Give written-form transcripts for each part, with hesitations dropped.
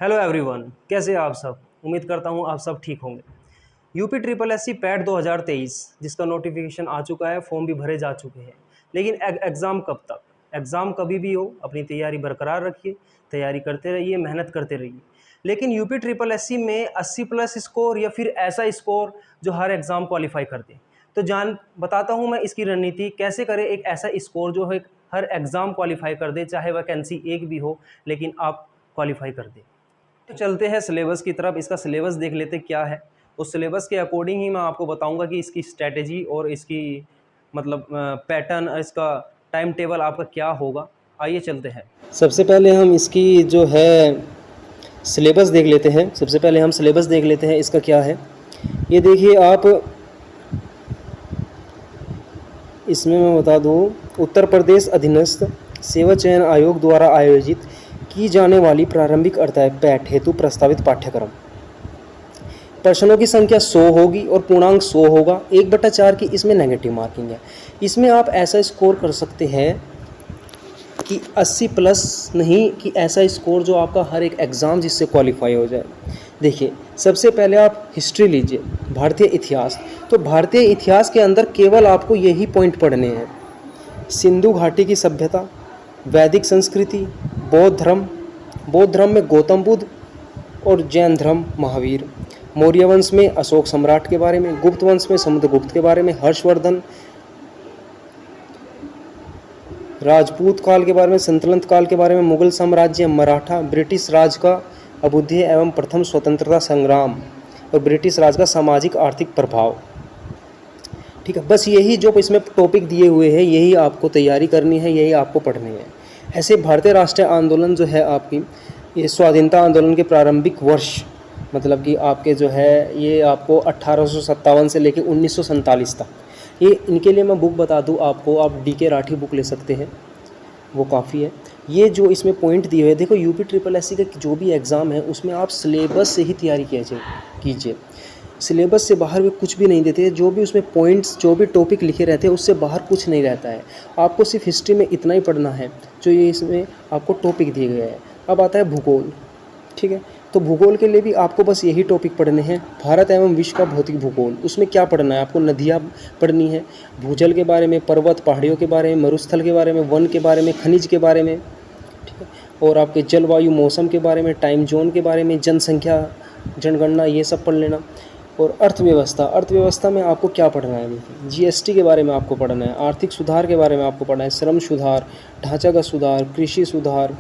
Hello everyone, कैसे हैं आप सब। उम्मीद करता हूं आप सब ठीक होंगे। UP triple S C PET 2023 जिसका नोटिफिकेशन आ चुका है, फॉर्म भी भरे जा चुके हैं। लेकिन एग्ज़ाम कब तक? एग्ज़ाम कभी भी हो, अपनी तैयारी बरकरार रखिए, तैयारी करते रहिए, मेहनत करते रहिए। लेकिन यूपी ट्रिपल एस सी में 80 प्लस स्कोर या फिर ऐसा स्कोर जो हर एग्ज़ाम क्वालिफाई कर दे। तो जान बताता हूँ मैं इसकी रणनीति कैसे करें एक ऐसा स्कोर जो है हर एग्ज़ाम क्वालिफाई कर दे, चाहे वैकेंसी एक भी हो लेकिन आप क्वालिफाई कर दें। तो चलते हैं सिलेबस की तरफ। इसका सिलेबस देख लेते क्या है। उस सिलेबस के अकॉर्डिंग ही मैं आपको बताऊंगा कि इसकी स्ट्रैटेजी और इसकी मतलब पैटर्न, इसका टाइम टेबल आपका क्या होगा। आइए चलते हैं। सबसे पहले हम इसकी जो है सिलेबस देख लेते हैं। सबसे पहले हम सिलेबस देख लेते हैं इसका क्या है। ये देखिए आप, इसमें मैं बता दूं, उत्तर प्रदेश अधीनस्थ सेवा चयन आयोग द्वारा आयोजित की जाने वाली प्रारंभिक अर्थात पैट हेतु प्रस्तावित पाठ्यक्रम। प्रश्नों की संख्या 100 होगी और पूर्णांक 100 होगा। 1/4 की इसमें नेगेटिव मार्किंग है। इसमें आप ऐसा स्कोर कर सकते हैं कि 80 प्लस नहीं, कि ऐसा स्कोर जो आपका हर एक एग्ज़ाम जिससे क्वालिफाई हो जाए। देखिए, सबसे पहले आप हिस्ट्री लीजिए, भारतीय इतिहास। तो भारतीय इतिहास के अंदर केवल आपको यही पॉइंट पढ़ने हैं। सिंधु घाटी की सभ्यता, वैदिक संस्कृति, बौद्ध धर्म में गौतम बुद्ध और जैन धर्म महावीर, मौर्य वंश में अशोक सम्राट के बारे में, गुप्त वंश में समुद्रगुप्त के बारे में, हर्षवर्धन, राजपूत काल के बारे में, सल्तनत काल के बारे में, मुगल साम्राज्य, मराठा, ब्रिटिश राज का अभ्युदय एवं प्रथम स्वतंत्रता संग्राम और ब्रिटिश राज का सामाजिक आर्थिक प्रभाव। ठीक है, बस यही जो इसमें टॉपिक दिए हुए हैं यही आपको तैयारी करनी है, यही आपको पढ़नी है। ऐसे भारतीय राष्ट्रीय आंदोलन जो है आपकी, ये स्वाधीनता आंदोलन के प्रारंभिक वर्ष, मतलब कि आपके जो है ये आपको 1857 से लेकर 1947 तक, ये इनके लिए मैं बुक बता दूं आपको, आप DK राठी बुक ले सकते हैं, वो काफ़ी है। ये जो इसमें पॉइंट दिए हुए हैं, देखो यूपी ट्रिपल एस सी का जो भी एग्ज़ाम है उसमें आप सिलेबस से ही तैयारी कीजिए। सिलेबस से बाहर भी कुछ भी नहीं देते। जो भी उसमें पॉइंट्स, जो भी टॉपिक लिखे रहते हैं उससे बाहर कुछ नहीं रहता है। आपको सिर्फ हिस्ट्री में इतना ही पढ़ना है जो ये इसमें आपको टॉपिक दिए गए हैं। अब आता है भूगोल। ठीक है, तो भूगोल के लिए भी आपको बस यही टॉपिक पढ़ने हैं। भारत एवं विश्व का भौतिक भूगोल, उसमें क्या पढ़ना है आपको? नदियाँ पढ़नी है, भूजल के बारे में, पर्वत पहाड़ियों के बारे में, मरुस्थल के बारे में, वन के बारे में, खनिज के बारे में, ठीक है, और आपके जलवायु मौसम के बारे में, टाइम जोन के बारे में, जनसंख्या, जनगणना, ये सब पढ़ लेना। और अर्थव्यवस्था में आपको क्या पढ़ना है? देखिए, GST के बारे में आपको पढ़ना है, आर्थिक सुधार के बारे में आपको पढ़ना है, श्रम सुधार, ढांचागत सुधार, कृषि सुधार,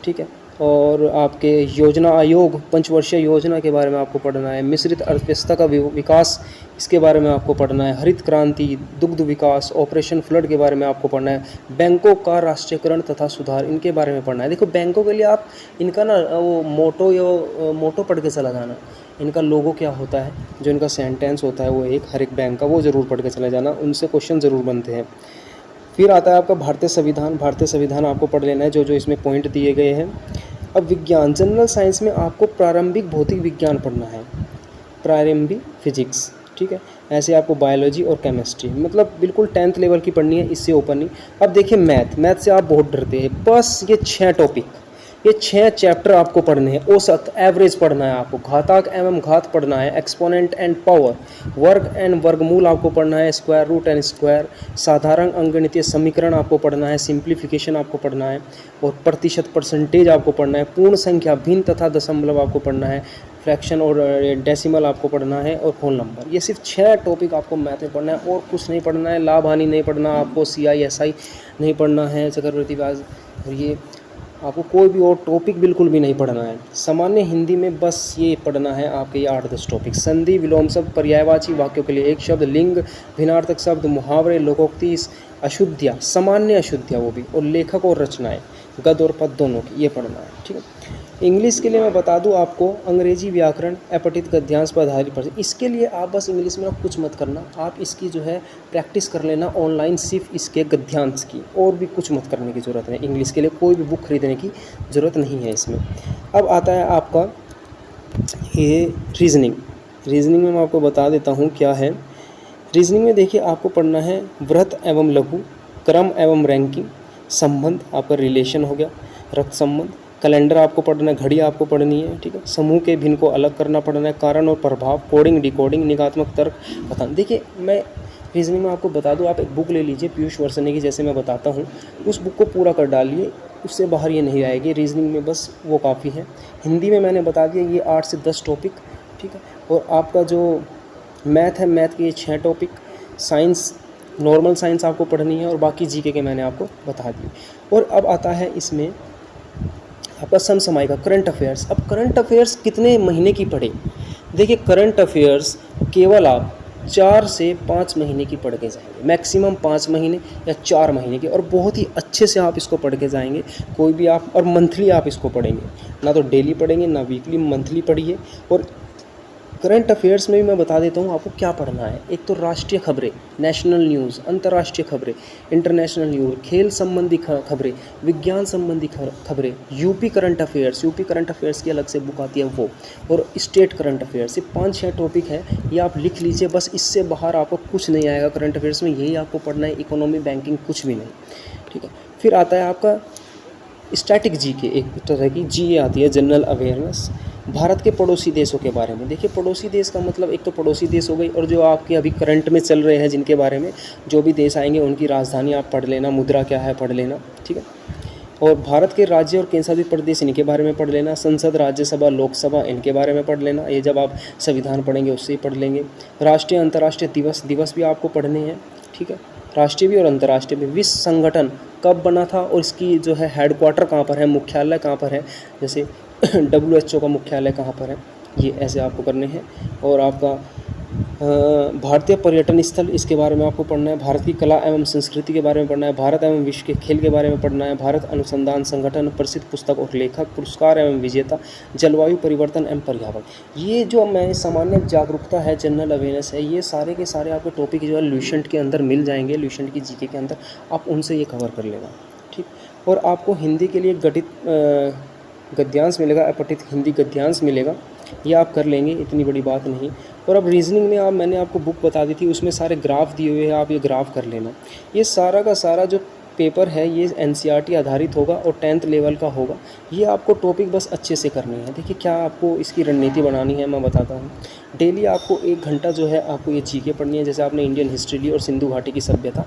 ठीक है, और आपके योजना आयोग, पंचवर्षीय योजना के बारे में आपको पढ़ना है, मिश्रित अर्थव्यवस्था का विकास, इसके बारे में आपको पढ़ना है, हरित क्रांति, दुग्ध विकास, ऑपरेशन फ्लड के बारे में आपको पढ़ना है, बैंकों का राष्ट्रीयकरण तथा सुधार, इनके बारे में पढ़ना है। देखो, बैंकों के लिए आप इनका ना वो मोटो पढ़ के चला जाना। इनका लोगो क्या होता है, जो इनका सेंटेंस होता है वो एक हर एक बैंक का, वो ज़रूर पढ़ के चले जाना, उनसे क्वेश्चन ज़रूर बनते हैं। फिर आता है आपका भारतीय संविधान आपको पढ़ लेना है, जो जो इसमें पॉइंट दिए गए हैं। अब विज्ञान, जनरल साइंस में आपको प्रारंभिक भौतिक विज्ञान पढ़ना है, प्रारंभिक फिजिक्स, ठीक है। ऐसे आपको बायोलॉजी और केमिस्ट्री, मतलब बिल्कुल 10th लेवल की पढ़नी है, इससे ऊपर नहीं। अब देखिए, मैथ से आप बहुत डरते हैं। बस ये 6 टॉपिक, ये 6 चैप्टर आपको पढ़ने हैं। औसत, एवरेज पढ़ना है आपको, घातांक एवं घात पढ़ना है, एक्सपोनेंट एंड पावर, वर्ग एंड वर्गमूल आपको पढ़ना है, स्क्वायर रूट एंड स्क्वायर, साधारण अंकगणितीय समीकरण आपको पढ़ना है, सिंप्लीफिकेशन आपको पढ़ना है, और प्रतिशत, परसेंटेज आपको पढ़ना है, पूर्ण संख्या, भिन्न तथा दशमलव आपको पढ़ना है, फ्रैक्शन और डेसिमल आपको पढ़ना है, और होल नंबर। ये सिर्फ 6 टॉपिक आपको मैथ में पढ़ना है, और कुछ नहीं पढ़ना है। लाभ हानि नहीं पढ़ना आपको, CI SI नहीं पढ़ना है, चक्रवृद्धि ब्याज, और ये आपको कोई भी और टॉपिक बिल्कुल भी नहीं पढ़ना है। सामान्य हिंदी में बस ये पढ़ना है आपके, ये 8-10 टॉपिक। संधि, विलोम शब्द, पर्यायवाची वाक्यों के लिए एक शब्द, लिंग, भिन्नार्थक शब्द, मुहावरे, लोकोक्ति, अशुद्धियाँ, सामान्य अशुद्धियाँ वो भी, और लेखक और रचनाएं, गद्य और पद्य दोनों की, ये पढ़ना है, ठीक है। इंग्लिश के लिए मैं बता दूं आपको, अंग्रेजी व्याकरण, अपठित गद्यांश पर आधारित पढ़। इसके लिए आप बस इंग्लिश में कुछ मत करना, आप इसकी जो है प्रैक्टिस कर लेना ऑनलाइन, सिर्फ इसके गद्यांश की, और भी कुछ मत करने की ज़रूरत है। इंग्लिश के लिए कोई भी बुक खरीदने की ज़रूरत नहीं है इसमें। अब आता है आपका ये रीजनिंग में मैं आपको बता देता हूँ क्या है। रीजनिंग में देखिए, आपको पढ़ना है वृहत एवं लघु, क्रम एवं रैंकिंग, संबंध, आपका रिलेशन हो गया, रक्त संबंध, कैलेंडर आपको पढ़ना है, घड़ी आपको पढ़नी है, ठीक है। समूह के भिन्न को अलग करना पढ़ना है, कारण और प्रभाव, कोडिंग डिकोडिंग, निगात्मक तर्क, कथन। देखिए मैं रीजनिंग में आपको बता दूं, आप एक बुक ले लीजिए पीयूष वर्सने की, जैसे मैं बताता हूँ, उस बुक को पूरा कर डालिए, उससे बाहर ये नहीं आएगी। रीजनिंग में बस वो काफ़ी है। हिंदी में मैंने बता दिया ये 8 से 10 टॉपिक, ठीक है। और आपका जो मैथ है, मैथ के ये 6 टॉपिक, साइंस नॉर्मल साइंस आपको पढ़नी है, और बाकी जीके के मैंने आपको बता दिए। और अब आता है इसमें आपका समसामयिक करंट अफेयर्स। अब करंट अफेयर्स कितने महीने की पढ़े? देखिए करंट अफेयर्स केवल आप 4 से 5 महीने की पढ़ के जाएंगे, मैक्सिमम 5 महीने या 4 महीने की, और बहुत ही अच्छे से आप इसको पढ़ के जाएंगे। कोई भी आप, और मंथली आप इसको पढ़ेंगे, ना तो डेली पढ़ेंगे ना वीकली, मंथली पढ़िए। और करंट अफेयर्स में भी मैं बता देता हूँ आपको क्या पढ़ना है। एक तो राष्ट्रीय खबरें, नेशनल न्यूज़, अंतर्राष्ट्रीय खबरें, इंटरनेशनल न्यूज़, खेल संबंधी खबरें, विज्ञान संबंधी खबरें, UP current affairs, UP current affairs की अलग से बुक आती है वो, और स्टेट करंट अफेयर्स। ये 5-6 टॉपिक है, ये आप लिख लीजिए, बस इससे बाहर आपको कुछ नहीं आएगा करंट अफेयर्स में, यही आपको पढ़ना है, इकोनॉमी बैंकिंग कुछ भी नहीं, ठीक है। फिर आता है आपका स्टैटिक जीके, एक तरह की जीए आती है, जनरल अवेयरनेस, भारत के पड़ोसी देशों के बारे में। देखिए पड़ोसी देश का मतलब एक तो पड़ोसी देश हो गई, और जो आपके अभी करंट में चल रहे हैं जिनके बारे में, जो भी देश आएंगे उनकी राजधानी आप पढ़ लेना, मुद्रा क्या है पढ़ लेना, ठीक है। और भारत के राज्य और केंद्र शासित प्रदेश इनके बारे में पढ़ लेना, संसद, राज्यसभा, लोकसभा इनके बारे में पढ़ लेना, ये जब आप संविधान पढ़ेंगे उससे ही पढ़ लेंगे। राष्ट्रीय अंतर्राष्ट्रीय दिवस भी आपको पढ़ने हैं, ठीक है, राष्ट्रीय भी और अंतर्राष्ट्रीय भी। विश्व संगठन कब बना था और इसकी जो है हेडक्वार्टर कहाँ पर है, मुख्यालय कहाँ पर है, जैसे WHO का मुख्यालय कहाँ पर है, ये ऐसे आपको करने हैं। और आपका भारतीय पर्यटन स्थल, इसके बारे में आपको पढ़ना है। भारत की कला एवं संस्कृति के बारे में पढ़ना है। भारत एवं विश्व के खेल के बारे में पढ़ना है। भारत अनुसंधान संगठन, प्रसिद्ध पुस्तक और लेखक, पुरस्कार एवं विजेता, जलवायु परिवर्तन एवं पर्यावरण। ये जो मैं सामान्य जागरूकता है, जनरल अवेयरनेस है, ये सारे के सारे आपके टॉपिक जो है ल्यूसेंट के अंदर मिल जाएंगे, ल्यूसेंट की जीके के अंदर, आप उनसे ये कवर कर लेना, ठीक। और आपको हिंदी के लिए गद्यांश मिलेगा, अपठित हिंदी गद्यांश मिलेगा, ये आप कर लेंगे, इतनी बड़ी बात नहीं। और अब रीजनिंग में मैंने आपको बुक बता दी थी, उसमें सारे ग्राफ दिए हुए हैं, आप ये ग्राफ कर लेना। ये सारा का सारा जो पेपर है ये NCERT आधारित होगा और 10th लेवल का होगा। ये आपको टॉपिक बस अच्छे से करनी है। देखिए क्या आपको इसकी रणनीति बनानी है, मैं बताता हूँ। डेली आपको 1 घंटा जो है आपको ये जीके पढ़नी है। जैसे आपने इंडियन हिस्ट्री ली और सिंधु घाटी की सभ्यता,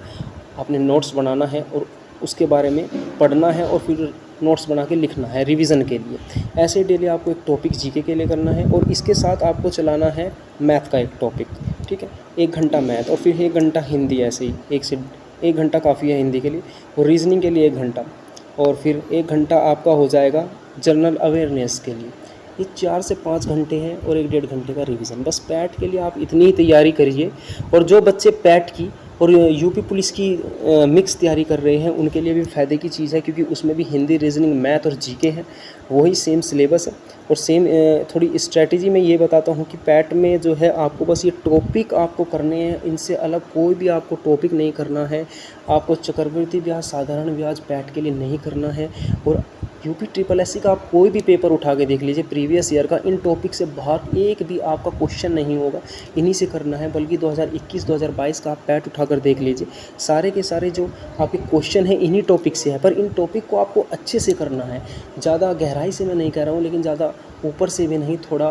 आपने नोट्स बनाना है और उसके बारे में पढ़ना है, और फिर नोट्स बना के लिखना है रिवीजन के लिए। ऐसे डेली आपको एक टॉपिक जीके के लिए करना है, और इसके साथ आपको चलाना है मैथ का एक टॉपिक, ठीक है, 1 घंटा मैथ, और फिर 1 घंटा हिंदी। ऐसे ही 1 घंटा काफ़ी है हिंदी के लिए, और रीजनिंग के लिए 1 घंटा, और फिर 1 घंटा आपका हो जाएगा जनरल अवेयरनेस के लिए। ये 4 से 5 घंटे हैं, और 1-1.5 घंटे का रिवीजन। बस पैट के लिए आप इतनी ही तैयारी करिए। और जो बच्चे पैट की और यूपी पुलिस की मिक्स तैयारी कर रहे हैं उनके लिए भी फ़ायदे की चीज़ है, क्योंकि उसमें भी हिंदी, रीजनिंग, मैथ और जीके है, वही सेम सिलेबस है। और सेम थोड़ी स्ट्रैटेजी में ये बताता हूँ कि पैट में जो है आपको बस ये टॉपिक आपको करने हैं, इनसे अलग कोई भी आपको टॉपिक नहीं करना है। आपको चक्रवृद्धि ब्याज, साधारण ब्याज पैट के लिए नहीं करना है। और यूपी SSS का आप कोई भी पेपर उठा के देख लीजिए प्रीवियस ईयर का, इन टॉपिक से बाहर एक भी आपका क्वेश्चन नहीं होगा, इन्हीं से करना है। बल्कि 2021-2022 का आप पैट उठाकर देख लीजिए, सारे के सारे जो आपके क्वेश्चन हैं इन्हीं टॉपिक से है। पर इन टॉपिक को आपको अच्छे से करना है, ज़्यादा गहराई से मैं नहीं कह रहा हूँ, लेकिन ज़्यादा ऊपर से भी नहीं, थोड़ा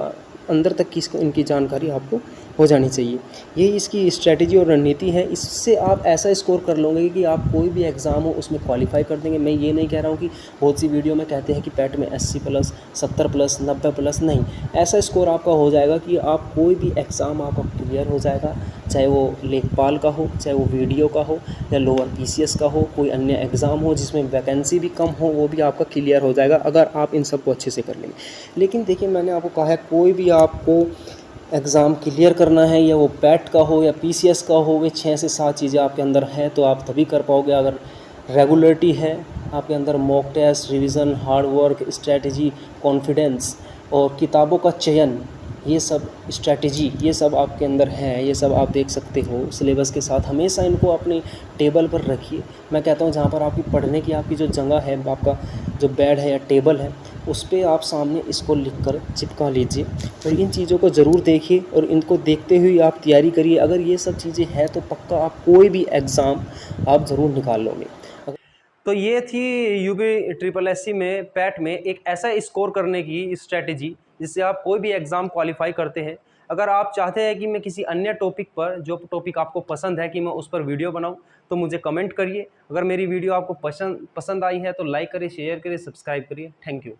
अंदर तक की इनकी जानकारी आपको हो जानी चाहिए। यही इसकी स्ट्रैटेजी और रणनीति है। इससे आप ऐसा स्कोर कर लोगे कि आप कोई भी एग्ज़ाम हो उसमें क्वालिफाई कर देंगे। मैं ये नहीं कह रहा हूँ कि बहुत सी वीडियो में कहते हैं कि पैट में 80+, 70+, 90+, नहीं, ऐसा स्कोर आपका हो जाएगा कि आप कोई भी एग्ज़ाम आपका क्लियर हो जाएगा, चाहे वो लेखपाल का हो, चाहे वो वीडियो का हो, या लोअर PCS का हो, कोई अन्य एग्ज़ाम हो जिसमें वैकेंसी भी कम हो, वो भी आपका क्लियर हो जाएगा अगर आप इन सबको अच्छे से कर लेंगे। लेकिन देखिए मैंने आपको कहा है, कोई भी आपको एग्ज़ाम क्लियर करना है, या वो पैट का हो या PCS का हो, वे 6 से 7 चीज़ें आपके अंदर है तो आप तभी कर पाओगे। अगर रेगुलरिटी है आपके अंदर, mock test, revision, hard work, strategy, confidence और किताबों का चयन, ये सब स्ट्रैटेजी, ये सब आपके अंदर है, ये सब आप देख सकते हो सिलेबस के साथ। हमेशा इनको अपनी टेबल पर रखिए। मैं कहता हूँ जहाँ पर आपकी पढ़ने की आपकी जो जगह है, आपका जो बेड है या टेबल है, उस पर आप सामने इसको लिखकर चिपका लीजिए। और इन चीज़ों को ज़रूर देखिए और इनको देखते हुए आप तैयारी करिए। अगर ये सब चीज़ें हैं तो पक्का आप कोई भी एग्ज़ाम आप ज़रूर निकाल लोगे। तो ये थी यूपी ट्रिपल एससी में पैट में एक ऐसा स्कोर करने की स्ट्रेटेजी जिससे आप कोई भी एग्ज़ाम क्वालिफाई करते हैं। अगर आप चाहते हैं कि मैं किसी अन्य टॉपिक पर, जो टॉपिक आपको पसंद है, कि मैं उस पर वीडियो बनाऊं, तो मुझे कमेंट करिए। अगर मेरी वीडियो आपको पसंद आई है तो लाइक करिए, शेयर करिए, सब्सक्राइब करिए। Thank you.